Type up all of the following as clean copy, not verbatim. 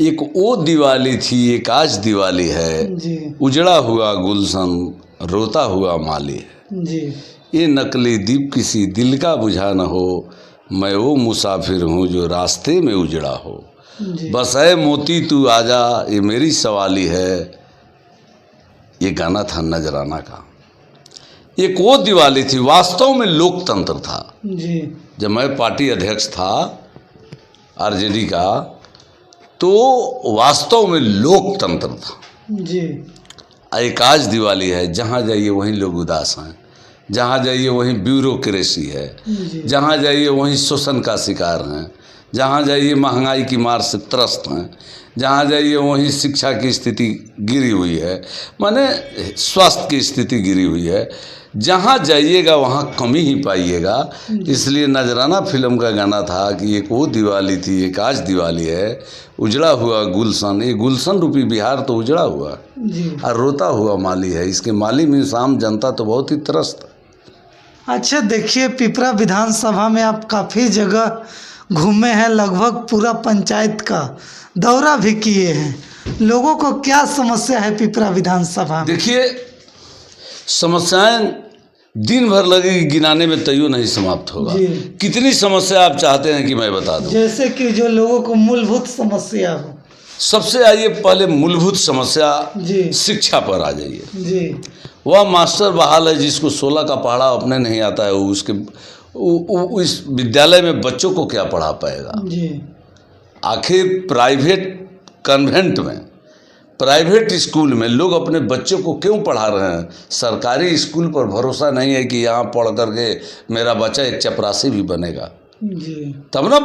एक वो दिवाली थी एक आज दिवाली है जी उजड़ा हुआ गुलशन रोता हुआ माली है। जी ये नकली दीप किसी दिल का बुझा न हो, मैं वो मुसाफिर हूँ जो रास्ते में उजड़ा हो। जी बस ऐ मोती तू आजा ये मेरी सवाली है। ये गाना था नजराना का। एक वो दिवाली थी, वास्तव में लोकतंत्र था। जी जब मैं पार्टी अध्यक्ष था आरजेडी का, तो वास्तव में लोकतंत्र था। जी एक आज दिवाली है, जहाँ जाइए वहीं लोग उदास हैं, जहाँ जाइए वहीं ब्यूरोक्रेसी है, जी जहाँ जाइए वहीं शोषण का शिकार हैं, जहाँ जाइए महंगाई की मार से त्रस्त हैं, जहाँ जाइए वहीं शिक्षा की स्थिति गिरी हुई है, माने स्वास्थ्य की स्थिति गिरी हुई है। जहाँ जाइएगा वहाँ कमी ही पाइएगा। इसलिए नजराना फिल्म का गाना था कि एक वो दिवाली थी एक आज दिवाली है, उजड़ा हुआ गुलशन। ये गुलशन रूपी बिहार तो उजड़ा हुआ जी। और रोता हुआ माली है। इसके माली में आम जनता तो बहुत ही त्रस्त है। अच्छा देखिए, पिपरा विधानसभा में आप काफ़ी जगह घूमे हैं, लगभग पूरा पंचायत का दौरा भी किए हैं। लोगों को क्या समस्या है पिपरा विधानसभा में? देखिए, समस्याएं दिन भर लगेगी गिनाने में, तैयो नहीं समाप्त होगा। जी। कितनी समस्या आप चाहते हैं कि मैं बता दूं? जैसे कि जो लोगों को मूलभूत समस्या हो। सबसे आइए पहले मूलभूत समस्या जी शिक्षा पर आ जाइए। जी वह मास्टर बहाल है जिसको 16 का पढ़ा अपने नहीं आता है, वो उसके इस विद्यालय में बच्चों को क्या पढ़ा पाएगा? जी आखिर प्राइवेट कन्वेंट में, प्राइवेट स्कूल में लोग अपने बच्चों को क्यों पढ़ा रहे हैं? सरकारी स्कूल पर भरोसा नहीं है कि यहाँ पढ़ करके मेरा बच्चा एक चपरासी भी बनेगा, जी तब ना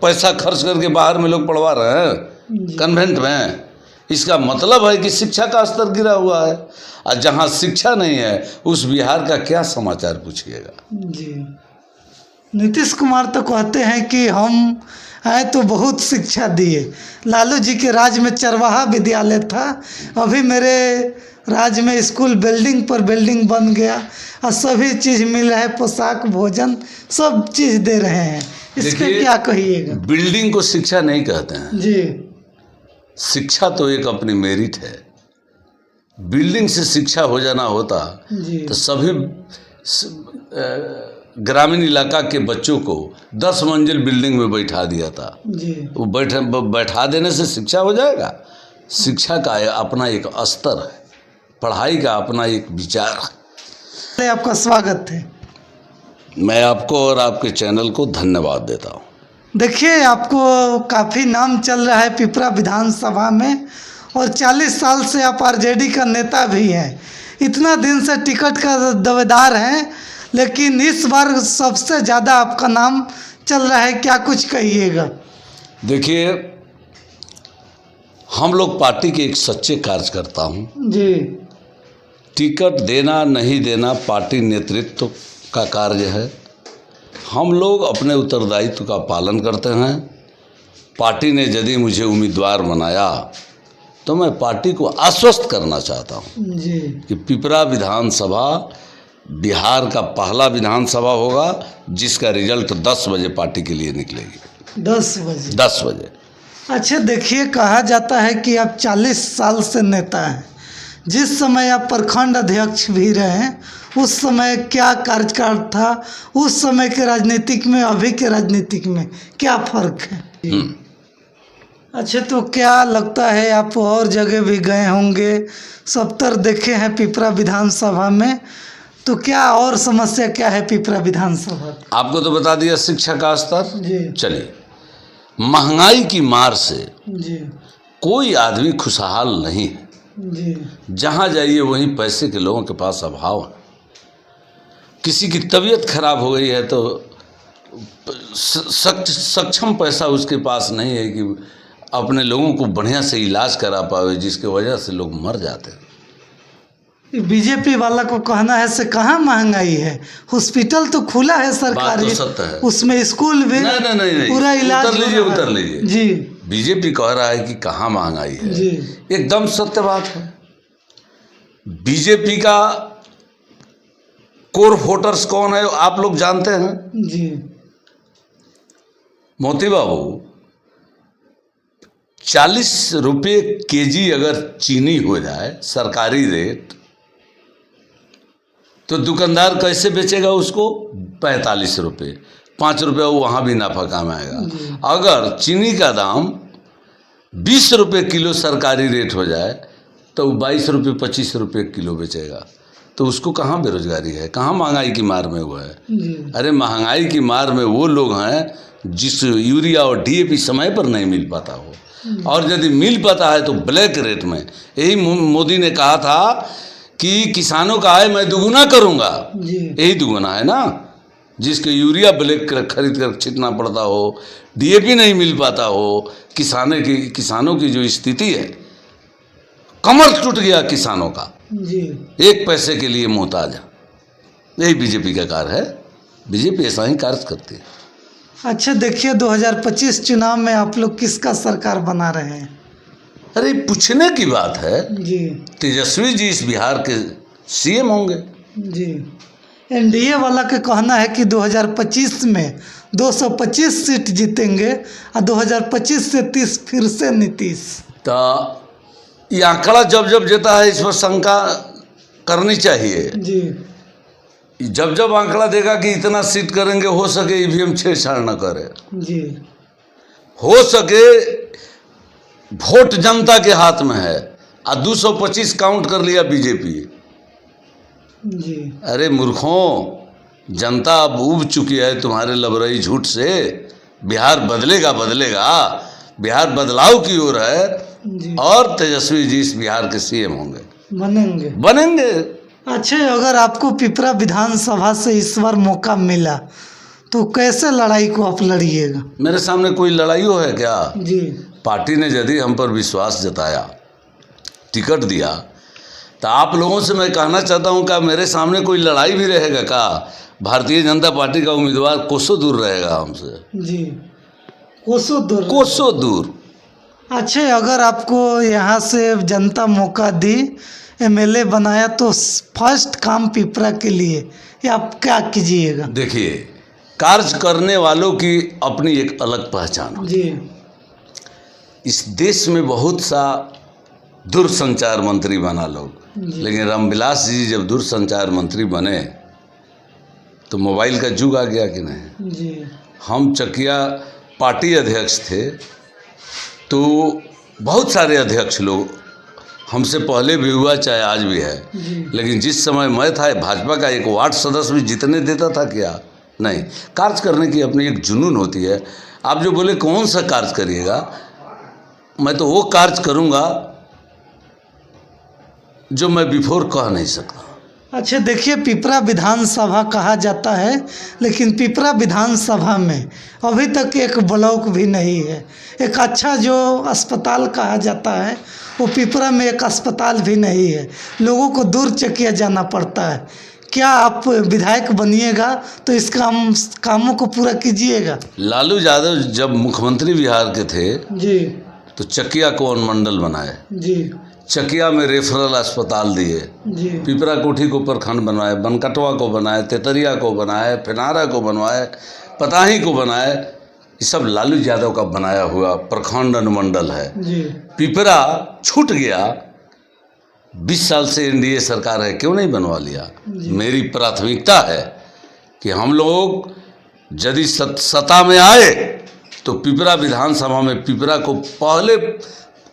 पैसा खर्च करके बाहर में लोग पढ़वा रहे हैं कन्वेंट में। इसका मतलब है कि शिक्षा का स्तर गिरा हुआ है, और जहाँ शिक्षा नहीं है उस बिहार का क्या समाचार पूछिएगा। जी। नीतीश कुमार तो कहते हैं कि हम आए तो बहुत शिक्षा दिए। लालू जी के राज में चरवाहा विद्यालय था, अभी मेरे राज में स्कूल बिल्डिंग पर बिल्डिंग बन गया और सभी चीज़ मिल रहा है, पोशाक भोजन सब चीज़ दे रहे हैं। इस पे देखिए, क्या कहिएगा? बिल्डिंग को शिक्षा नहीं कहते हैं। जी शिक्षा तो एक अपनी मेरिट है। बिल्डिंग से शिक्षा हो जाना होता जी तो सभी ग्रामीण इलाका के बच्चों को 10 मंजिल बिल्डिंग में बैठा दिया था। जी वो बैठा देने से शिक्षा हो जाएगा? शिक्षा का अपना एक स्तर है, पढ़ाई का अपना एक विचार है। आपका स्वागत है। मैं आपको और आपके चैनल को धन्यवाद देता हूँ। देखिए, आपको काफ़ी नाम चल रहा है पिपरा विधानसभा में, और 40 साल से आप आरजेडी का नेता भी हैं। इतना दिन से टिकट का दावेदार हैं, लेकिन इस बार सबसे ज़्यादा आपका नाम चल रहा है। क्या कुछ कहिएगा? देखिए, हम लोग पार्टी के एक सच्चे कार्यकर्ता हूँ। जी टिकट देना नहीं देना पार्टी नेतृत्व का कार्य है। हम लोग अपने उत्तरदायित्व का पालन करते हैं। पार्टी ने यदि मुझे उम्मीदवार बनाया तो मैं पार्टी को आश्वस्त करना चाहता हूं जी कि पिपरा विधानसभा बिहार का पहला विधानसभा होगा जिसका रिजल्ट 10 बजे पार्टी के लिए निकलेगी। 10 बजे? 10 बजे। अच्छा देखिए, कहा जाता है कि आप 40 साल से नेता हैं। जिस समय आप प्रखंड अध्यक्ष भी रहे, उस समय क्या कार्यकाल था? उस समय के राजनीतिक में अभी के राजनीतिक में क्या फर्क है? अच्छा, तो क्या लगता है, आप और जगह भी गए होंगे, 70 देखे हैं पिपरा विधानसभा में, तो क्या और समस्या क्या है पिपरा विधानसभा? आपको तो बता दिया शिक्षा का स्तर। जी चलिए, महंगाई की मार से जी कोई आदमी खुशहाल नहीं है। जी जहाँ जाइए वहीं पैसे के लोगों के पास अभाव है। किसी की तबीयत खराब हो गई है तो सक्षम पैसा उसके पास नहीं है कि अपने लोगों को बढ़िया से इलाज करा पावे, जिसके वजह से लोग मर जाते हैं। बीजेपी वाला को कहना है से कहाँ महंगाई है? हॉस्पिटल तो खुला है सरकारी, बात तो सत्य है। उसमें स्कूल भी नहीं, पूरा इलाज उतर लीजिए। जी बीजेपी कह रहा है कि कहाँ महंगाई है, जी एकदम सत्य बात है। बीजेपी का कोर वोटर्स कौन है आप लोग जानते हैं? जी मोती बाबू, 40 रुपये केजी अगर चीनी हो जाए सरकारी रेट, तो दुकानदार कैसे बेचेगा उसको? 45 रुपये, 5 रुपये वो वहाँ भी नाफा कमाएगा। अगर चीनी का दाम 20 रुपये किलो सरकारी रेट हो जाए तो 22 रुपये 25 रुपये किलो बेचेगा, तो उसको कहाँ बेरोजगारी है, कहाँ महंगाई की मार में हुआ है? अरे महंगाई की मार में वो लोग हैं जिस यूरिया और डीएपी समय पर नहीं मिल पाता हो, और यदि मिल पाता है तो ब्लैक रेट में। यही मोदी ने कहा था कि किसानों का आय मैं दुगुना करूँगा, यही दुगुना है ना। जिसके यूरिया ब्लैक खरीद कर छिड़कना पड़ता हो, डीएपी नहीं मिल पाता हो, किसानों की जो स्थिति है, कमर टूट गया किसानों का, एक पैसे के लिए मोहताज है। यही बीजेपी का कार्य है, बीजेपी ऐसा ही कार्य करती है। अच्छा देखिए, 2025 चुनाव में आप लोग किसका सरकार बना रहे हैं? अरे पूछने की बात है, जी तेजस्वी जी इस बिहार के सीएम होंगे। जी, एनडीए वाला का कहना है कि 2025 में 225 सीट जीतेंगे और 2025 से 30 फिर से नीतीश। तो ये आंकड़ा जब जब देता है इस पर शंका करनी चाहिए। जी जब जब आंकड़ा देगा कि इतना सीट करेंगे, हो सके ईवीएम छेड़छाड़ न करे, जी हो सके वोट जनता के हाथ में है, और 225 काउंट कर लिया बीजेपी। जी अरे मूर्खों, जनता अब उब चुकी है तुम्हारे लबरई झूठ से। बिहार बदलेगा, बिहार बदलाव की ओर है, जी और तेजस्वी जी इस बिहार के सीएम होंगे, बनेंगे। अच्छा, अगर आपको पिपरा विधानसभा से इस बार मौका मिला तो कैसे लड़ाई को आप लड़िएगा? मेरे सामने कोई लड़ाई हो है क्या? जी पार्टी ने यदि हम पर विश्वास जताया, टिकट दिया, तो आप लोगों से मैं कहना चाहता हूं कि मेरे सामने कोई लड़ाई भी रहेगा क्या? भारतीय जनता पार्टी का उम्मीदवार कोसों दूर रहेगा हमसे। जी, कोसों दूर। अच्छा, अगर आपको यहाँ से जनता मौका दी, एमएलए बनाया, तो फर्स्ट काम पिपरा के लिए ये आप क्या कीजिएगा? देखिए, कार्य करने वालों की अपनी एक अलग पहचान। जी, इस देश में बहुत सा दूरसंचार मंत्री बना लोग, लेकिन रामविलास जी जब दूरसंचार मंत्री बने तो मोबाइल का युग आ गया कि नहीं? जी हम चकिया पार्टी अध्यक्ष थे, तो बहुत सारे अध्यक्ष लोग हमसे पहले भी हुआ, चाहे आज भी है, लेकिन जिस समय मैं था, भाजपा का एक वार्ड सदस्य भी जीतने देता था क्या? नहीं। कार्य करने की अपनी एक जुनून होती है। आप जो बोले कौन सा कार्य करिएगा, मैं तो वो कार्य करूँगा जो मैं बिफोर कह नहीं सकता। अच्छा देखिए, पिपरा विधानसभा कहा जाता है, लेकिन पिपरा विधानसभा में अभी तक एक ब्लॉक भी नहीं है। एक अच्छा जो अस्पताल कहा जाता है, वो पिपरा में एक अस्पताल भी नहीं है। लोगों को दूर चकिया जाना पड़ता है। क्या आप विधायक बनिएगा तो इस कामों को पूरा कीजिएगा? लालू यादव जब मुख्यमंत्री बिहार के थे, जी, तो चकिया को अनुमंडल बनाए, जी, चकिया में रेफरल अस्पताल दिए, जी, पिपरा कोठी को प्रखंड बनवाए, बनकटवा को बनाए, तेतरिया को बनाए, फिनारा को बनवाए, पताही को बनाए। ये सब लालू यादव का बनाया हुआ प्रखंड अनुमंडल है। जी, पिपरा छूट गया। 20 साल से एनडीए सरकार है, क्यों नहीं बनवा लिया? मेरी प्राथमिकता है कि हम लोग यदि सत्ता में आए तो पिपरा विधानसभा में पिपरा को पहले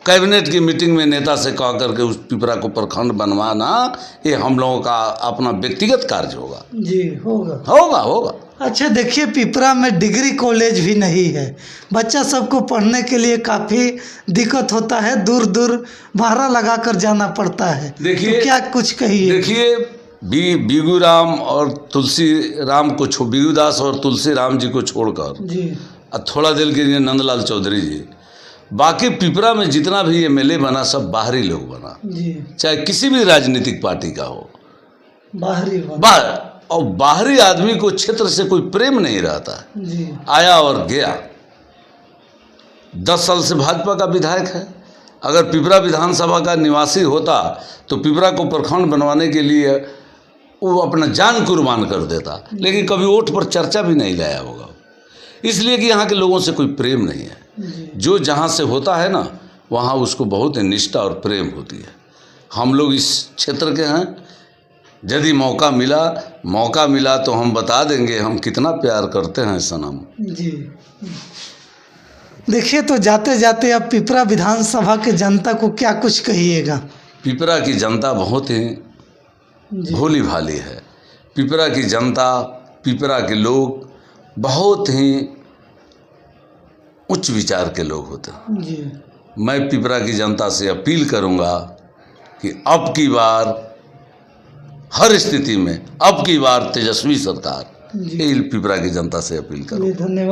कैबिनेट की मीटिंग में नेता से कह करके उस पिपरा को प्रखंड बनवाना, ये हम लोगों का अपना व्यक्तिगत कार्य होगा। जी, होगा, होगा। होगा। अच्छा देखिए, पिपरा में डिग्री कॉलेज भी नहीं है। बच्चा सबको पढ़ने के लिए काफ़ी दिक्कत होता है, दूर दूर भाड़ा लगा कर जाना पड़ता है। देखिए, तो क्या कुछ कहिए? देखिए, बीगूराम और तुलसी राम को बीगूदास और तुलसी राम जी को छोड़कर जी, थोड़ा देर के लिए नंदलाल चौधरी जी, बाकी पिपरा में जितना भी एमएलए बना सब बाहरी लोग बना। जी, चाहे किसी भी राजनीतिक पार्टी का हो, बाहरी और बाहरी आदमी को क्षेत्र से कोई प्रेम नहीं रहता है। जी, आया और गया। 10 साल से भाजपा का विधायक है। अगर पिपरा विधानसभा का निवासी होता तो पिपरा को प्रखंड बनवाने के लिए वो अपना जान कुर्बान कर देता, लेकिन कभी वोट पर चर्चा भी नहीं लाया होगा, इसलिए कि यहाँ के लोगों से कोई प्रेम नहीं है। जो जहाँ से होता है ना, वहाँ उसको बहुत निष्ठा और प्रेम होती है। हम लोग इस क्षेत्र के हैं, यदि मौका मिला तो हम बता देंगे हम कितना प्यार करते हैं सनम। जी देखिए, तो जाते जाते आप पिपरा विधानसभा के जनता को क्या कुछ कहिएगा? पिपरा की जनता बहुत ही भोली भाली है। पिपरा की जनता, पिपरा के लोग बहुत ही उच्च विचार के लोग होते हैं। जी मैं पिपरा की जनता से अपील करूंगा कि अब की बार हर स्थिति में अब की बार तेजस्वी सरकार, जी यही पिपरा की जनता से अपील करूंगा। धन्यवाद।